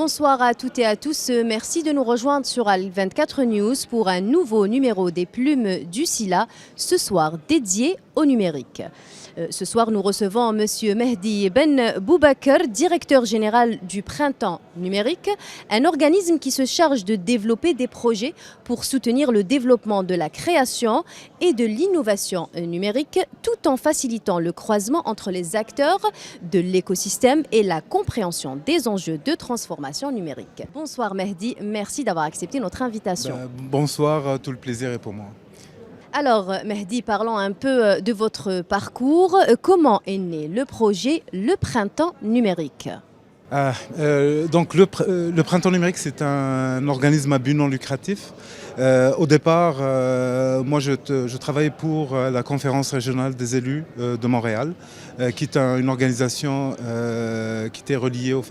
Bonsoir à toutes et à tous. Merci de nous rejoindre sur Al24 News pour un nouveau numéro des Plumes du Sila, ce soir dédié au numérique. Ce soir, nous recevons Monsieur Mehdi Ben Boubakar, directeur général du Printemps numérique, un organisme qui se charge de développer des projets pour soutenir le développement de la création et de l'innovation numérique, tout en facilitant le croisement entre les acteurs de l'écosystème et la compréhension des enjeux de transformation numérique. Bonsoir Mehdi, merci d'avoir accepté notre invitation. Bonsoir, tout le plaisir est pour moi. Alors Mehdi, parlons un peu de votre parcours. Comment est né le projet Le Printemps numérique ? Donc le Printemps numérique, c'est un organisme à but non lucratif. Au départ, moi je travaille pour la conférence régionale des élus de Montréal, qui est une organisation qui était reliée au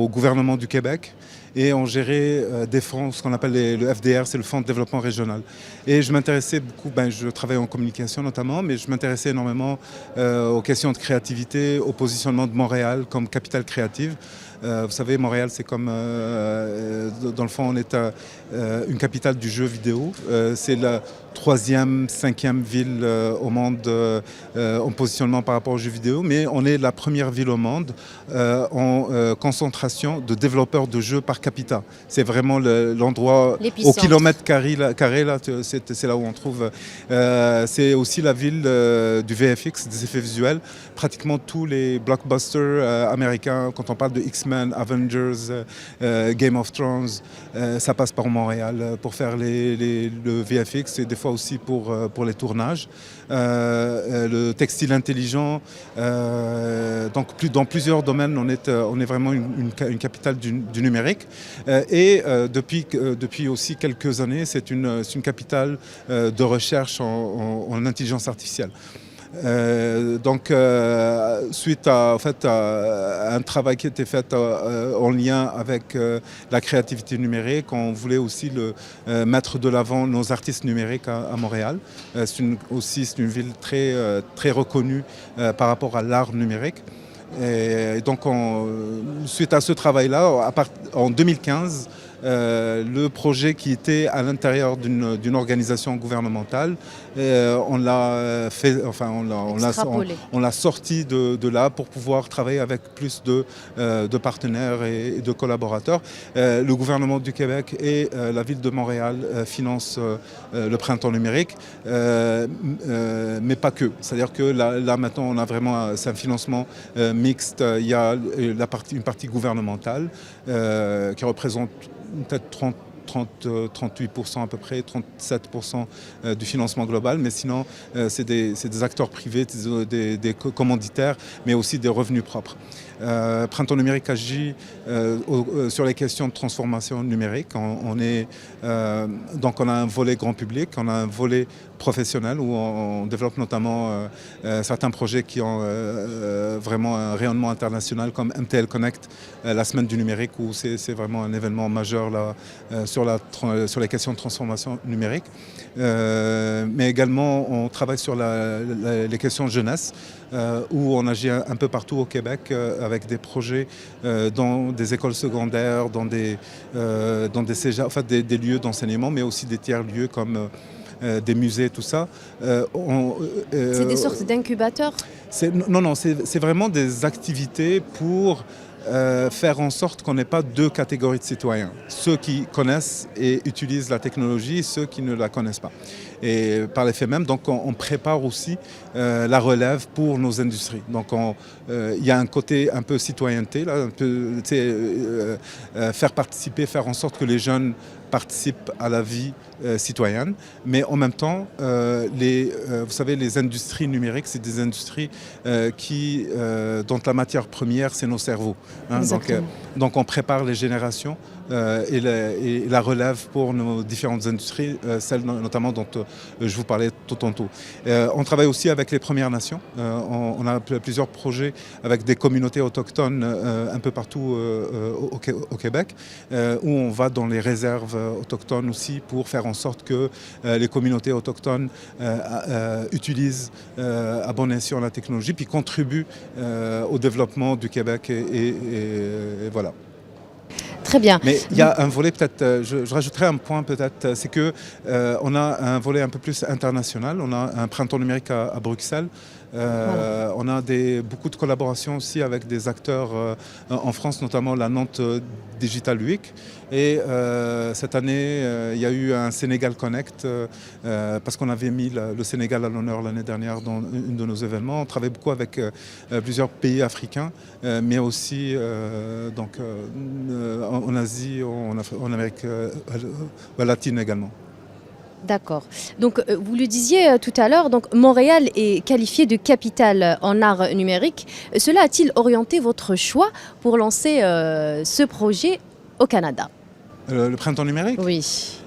gouvernement du Québec. Et on gérait des fonds, ce qu'on appelle le FDR, c'est le Fonds de développement régional. Et je m'intéressais beaucoup, je travaille en communication notamment, mais je m'intéressais énormément aux questions de créativité, au positionnement de Montréal comme capitale créative. Vous savez, Montréal, c'est comme, dans le fond, on est une capitale du jeu vidéo. C'est la 3e, 5e ville au monde en positionnement par rapport aux jeux vidéo, mais on est la première ville au monde en concentration de développeurs de jeux par capita. C'est vraiment l'endroit au kilomètre carré, là, c'est là où on trouve. C'est aussi la ville du VFX, des effets visuels. Pratiquement tous les blockbusters américains, quand on parle de X-Men, Avengers, Game of Thrones, ça passe par Montréal pour faire le VFX et des fois aussi pour les tournages. Le textile intelligent, donc dans plusieurs domaines, on est vraiment une capitale du numérique. Et depuis aussi quelques années, c'est une capitale de recherche en intelligence artificielle. Suite à un travail qui était fait en lien avec la créativité numérique, on voulait aussi mettre de l'avant nos artistes numériques à Montréal. C'est une ville très reconnue par rapport à l'art numérique. Et donc, suite à ce travail-là, en 2015, le projet qui était à l'intérieur d'une organisation gouvernementale, on l'a sorti de là pour pouvoir travailler avec plus de partenaires et de collaborateurs. Le gouvernement du Québec et la ville de Montréal financent le Printemps numérique, mais pas que. C'est-à-dire que là maintenant, on a vraiment c'est un financement mixte. Il y a une partie gouvernementale qui représente peut-être 38% à peu près, 37% du financement global, mais sinon c'est des acteurs privés, des commanditaires, mais aussi des revenus propres. Printemps numérique agit sur les questions de transformation numérique. Donc on a un volet grand public, on a un volet professionnel où on développe notamment certains projets qui ont vraiment un rayonnement international comme MTL Connect, la semaine du numérique, où c'est vraiment un événement majeur là, sur les questions de transformation numérique. Mais également on travaille sur les questions de jeunesse, où on agit un peu partout au Québec avec des projets dans des écoles secondaires, dans des cégeps, en fait des lieux d'enseignement, mais aussi des tiers-lieux comme des musées, tout ça. C'est des sortes d'incubateurs ? Non, c'est vraiment des activités pour faire en sorte qu'on n'ait pas deux catégories de citoyens. Ceux qui connaissent et utilisent la technologie et ceux qui ne la connaissent pas. Et par l'effet même, donc on prépare aussi la relève pour nos industries. Donc il y a un côté un peu citoyenneté, là, un peu, faire participer, faire en sorte que les jeunes participent à la vie citoyenne, mais en même temps, vous savez, les industries numériques, c'est des industries dont la matière première, c'est nos cerveaux. Hein, donc on prépare les générations et la relève pour nos différentes industries, celles notamment dont je vous parlais tout tantôt. On travaille aussi avec les Premières Nations. On a plusieurs projets avec des communautés autochtones un peu partout au Québec, où on va dans les réserves autochtones aussi pour faire en sorte que les communautés autochtones utilisent à bon escient la technologie, puis contribuent au développement du Québec et voilà. Très bien. Mais il y a un volet peut-être, je rajouterais un point peut-être, c'est que on a un volet un peu plus international. On a un printemps numérique à Bruxelles. Voilà. On a beaucoup de collaborations aussi avec des acteurs en France, notamment la Nantes Digital Week. Et cette année, il y a eu un Sénégal Connect parce qu'on avait mis le Sénégal à l'honneur l'année dernière dans une de nos événements. On travaille beaucoup avec plusieurs pays africains, mais aussi en Asie, en Amérique latine également. D'accord. Donc, vous le disiez tout à l'heure, donc Montréal est qualifiée de capitale en art numérique. Cela a-t-il orienté votre choix pour lancer ce projet au Canada? Le printemps numérique? Oui.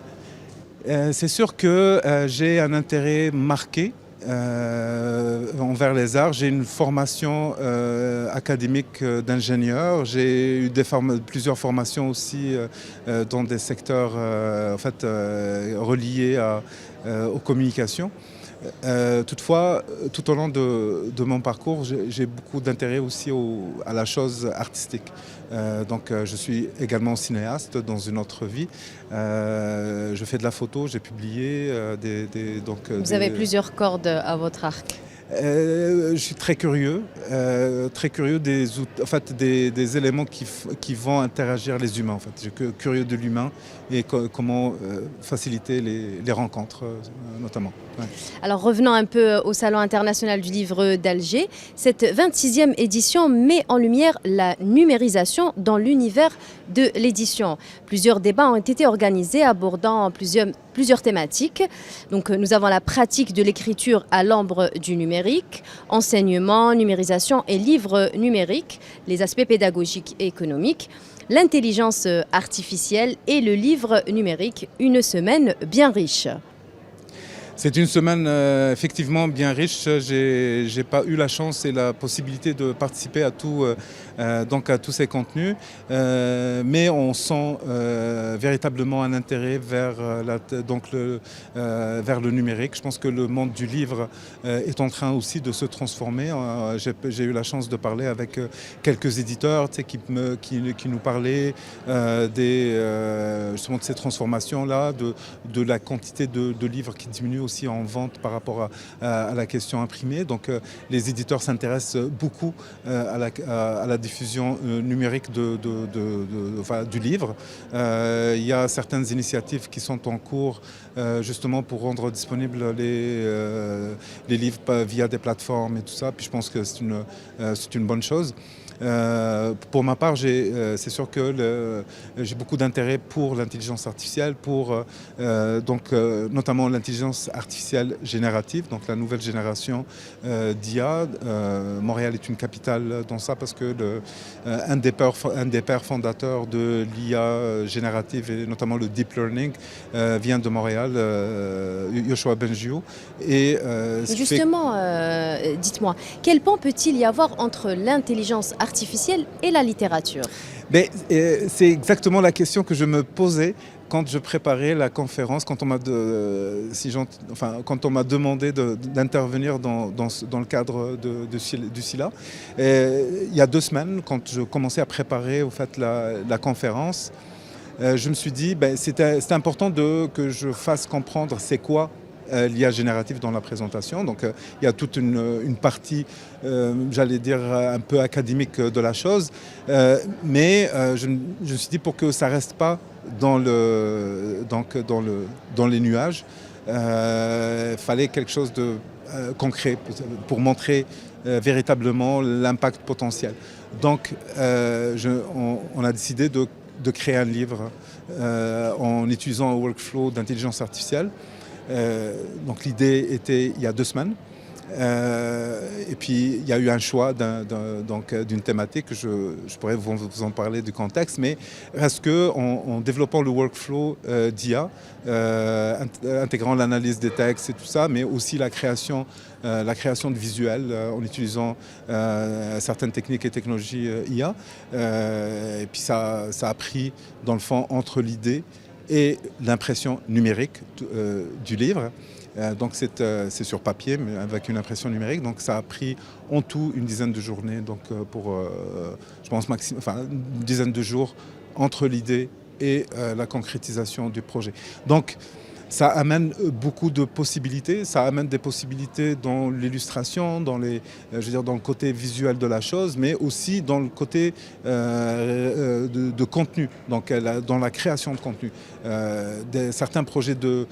C'est sûr que j'ai un intérêt marqué envers les arts. J'ai une formation académique d'ingénieur. J'ai eu plusieurs formations aussi dans des secteurs reliés aux communications. Toutefois, tout au long de mon parcours, j'ai beaucoup d'intérêt aussi à la chose artistique. Je suis également cinéaste dans une autre vie. Je fais de la photo, j'ai publié Vous avez plusieurs cordes à votre arc. Je suis très curieux des éléments qui vont interagir les humains. En fait. Je suis curieux de l'humain et comment faciliter les rencontres, notamment. Ouais. Alors revenons un peu au Salon international du livre d'Alger. Cette 26e édition met en lumière la numérisation dans l'univers de l'édition. Plusieurs débats ont été organisés abordant plusieurs thématiques. Donc, nous avons la pratique de l'écriture à l'ombre du numérique, enseignement, numérisation et livres numériques, les aspects pédagogiques et économiques, l'intelligence artificielle et le livre numérique, une semaine bien riche. C'est une semaine effectivement bien riche. J'ai pas eu la chance et la possibilité de participer à tous ces contenus, mais on sent véritablement un intérêt vers le numérique. Je pense que le monde du livre est en train aussi de se transformer. J'ai eu la chance de parler avec quelques éditeurs qui nous parlaient justement de ces transformations-là, de la quantité de livres qui diminue aussi en vente par rapport à la question imprimée. Donc les éditeurs s'intéressent beaucoup à la diffusion numérique du livre. Il y a certaines initiatives qui sont en cours justement pour rendre disponibles les livres via des plateformes et tout ça. Puis je pense que c'est une bonne chose. Pour ma part, c'est sûr que j'ai beaucoup d'intérêt pour l'intelligence artificielle, notamment l'intelligence artificielle générative, donc la nouvelle génération d'IA. Montréal est une capitale dans ça parce que un des pères fondateurs de l'IA générative et notamment le deep learning vient de Montréal, Yoshua Bengio. Justement, dites-moi, quel pont peut-il y avoir entre l'intelligence artificielle et la littérature? C'est exactement la question que je me posais quand je préparais la conférence, quand on m'a demandé d'intervenir dans le cadre du SILA. Il y a 2 semaines, quand je commençais à préparer la conférence, je me suis dit c'était important que je fasse comprendre c'est quoi l'IA générative dans la présentation. Donc il y a toute une partie, j'allais dire, un peu académique de la chose. Mais je me suis dit pour que ça ne reste pas dans les nuages, fallait quelque chose de concret pour montrer véritablement l'impact potentiel. Donc on a décidé de créer un livre en utilisant un workflow d'intelligence artificielle. Donc l'idée était il y a 2 semaines. Et puis il y a eu un choix d'une thématique, je pourrais vous en parler du contexte, mais reste que en développant le workflow d'IA, intégrant l'analyse des textes et tout ça, mais aussi la création de visuels en utilisant certaines techniques et technologies IA. Et puis ça a pris dans le fond entre l'idée et l'impression numérique du livre. Donc c'est sur papier, mais avec une impression numérique. Donc ça a pris en tout une dizaine de journées, donc une dizaine de jours entre l'idée et la concrétisation du projet. Donc, ça amène beaucoup de possibilités, ça amène des possibilités dans l'illustration, dans dans le côté visuel de la chose, mais aussi dans le côté de contenu, donc dans la création de contenu. Certains projets de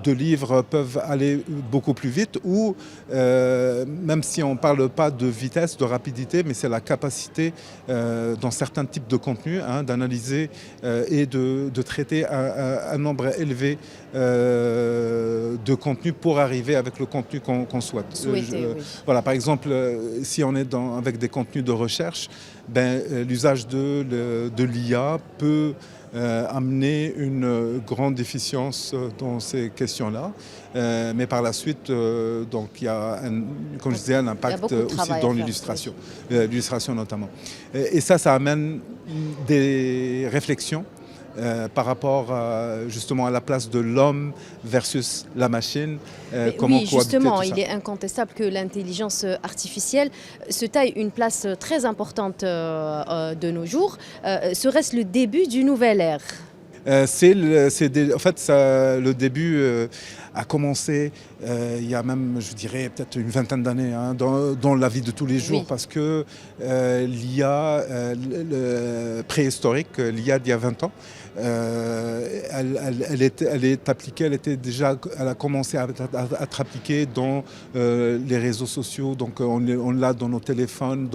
livres peuvent aller beaucoup plus vite ou même si on ne parle pas de vitesse, de rapidité, mais c'est la capacité dans certains types de contenus d'analyser et de traiter un nombre élevé de contenu pour arriver avec le contenu qu'on souhaite. Voilà, par exemple, si on est avec des contenus de recherche, l'usage de l'IA peut amener une grande efficience dans ces questions-là. Mais par la suite, donc, il y a, comme je disais, un impact aussi dans l'illustration, l'illustration notamment. Et ça amène des réflexions par rapport justement à la place de l'homme versus la machine. Comment oui, justement, il est incontestable que l'intelligence artificielle se taille une place très importante de nos jours. Serait-ce le début d'une nouvelle ère ? En fait, le début a commencé il y a même, je dirais, peut-être une vingtaine d'années dans la vie de tous les jours, parce que l'IA préhistorique, l'IA d'il y a 20 ans, elle est appliquée, elle a commencé à être appliquée dans les réseaux sociaux, donc on l'a dans nos téléphones,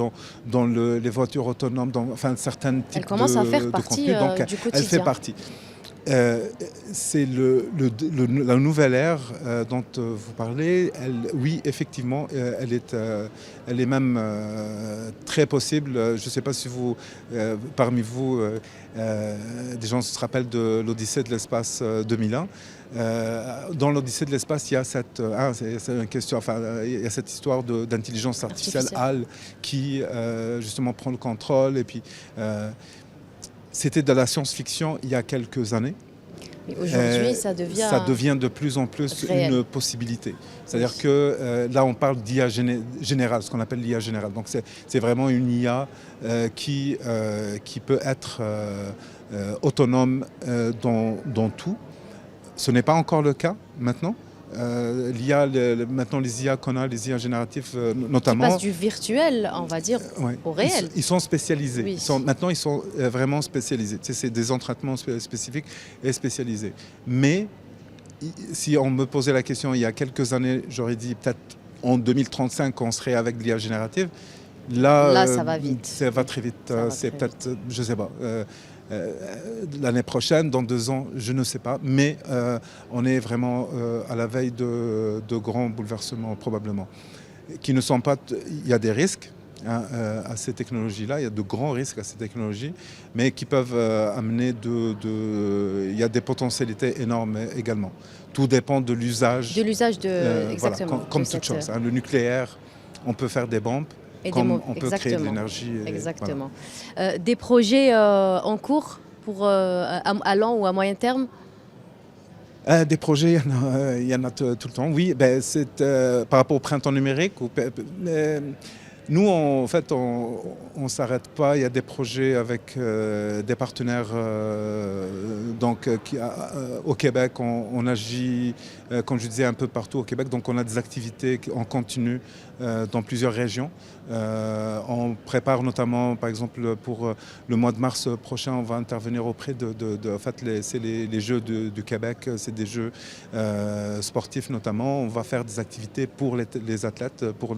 dans les voitures autonomes, enfin certains types elle commence à faire partie contenu, donc du quotidien. Elle fait partie. C'est la nouvelle ère dont vous parlez. Oui, effectivement, elle est même très possible. Je ne sais pas si parmi vous, des gens se rappellent de l'Odyssée de l'espace 2001. Dans l'Odyssée de l'espace, il y a cette histoire d'intelligence artificielle HAL qui justement prend le contrôle. Et puis, c'était de la science-fiction il y a quelques années. Et aujourd'hui, ça devient de plus en plus réel. Une possibilité. C'est-à-dire que là, on parle d'IA générale, ce qu'on appelle l'IA générale. Donc, c'est vraiment une IA qui peut être autonome dans tout. Ce n'est pas encore le cas maintenant. Maintenant, les IA qu'on a, les IA génératifs notamment... Qui passent du virtuel, on va dire, au réel. Ils sont spécialisés. Oui. Maintenant, ils sont vraiment spécialisés. C'est des entraînements spécifiques et spécialisés. Mais si on me posait la question il y a quelques années, j'aurais dit peut-être en 2035, on serait avec l'IA générative. Là, ça va vite. Ça va très vite. C'est peut-être, je ne sais pas... l'année prochaine, dans 2 ans, je ne sais pas, mais on est vraiment à la veille de grands bouleversements probablement, qui ne sont pas. Il y a des risques à ces technologies-là, il y a de grands risques à ces technologies, mais qui peuvent amener il y a des potentialités énormes également. Tout dépend de l'usage. De l'usage exactement. Voilà, comme toute chose. Le nucléaire, on peut faire des bombes. Comme on peut créer de l'énergie. Exactement. Voilà. Des projets en cours pour à long ou à moyen terme ? Des projets, il y en a tout le temps. Oui, c'est par rapport au printemps numérique. Nous, en fait, on ne s'arrête pas. Il y a des projets avec des partenaires. Au Québec, on agit, comme je disais, un peu partout au Québec. Donc, on a des activités en continu dans plusieurs régions. On prépare notamment, par exemple, pour le mois de mars prochain, on va intervenir auprès en fait, c'est les Jeux du Québec. C'est des jeux sportifs notamment. On va faire des activités pour les athlètes, pour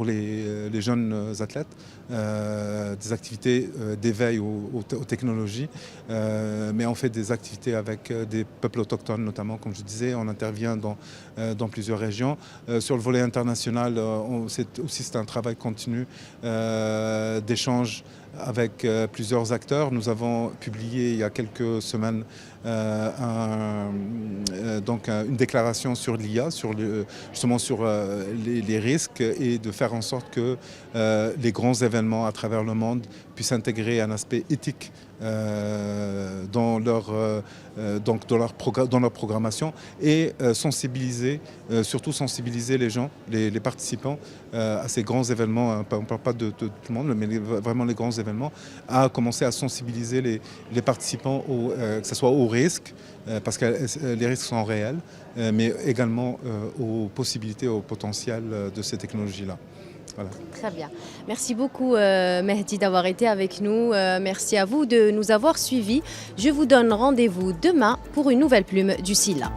les jeunes athlètes, des activités d'éveil aux technologies, mais on fait des activités avec des peuples autochtones notamment, comme je disais, on intervient dans plusieurs régions. Sur le volet international, c'est un travail continu d'échange avec plusieurs acteurs. Nous avons publié il y a quelques semaines une déclaration sur l'IA, justement sur les risques, et de faire en sorte que les grands événements à travers le monde puissent intégrer un aspect éthique dans leur programmation, et surtout sensibiliser les gens, les participants à ces grands événements. On ne parle pas de tout le monde, mais vraiment les grands événements, à commencer à sensibiliser les participants, que ce soit aux risques, parce que les risques sont réels, mais également aux possibilités, au potentiel de ces technologies-là. Voilà. Très bien. Merci beaucoup Mehdi d'avoir été avec nous. Merci à vous de nous avoir suivis. Je vous donne rendez-vous demain pour une nouvelle plume du SILA.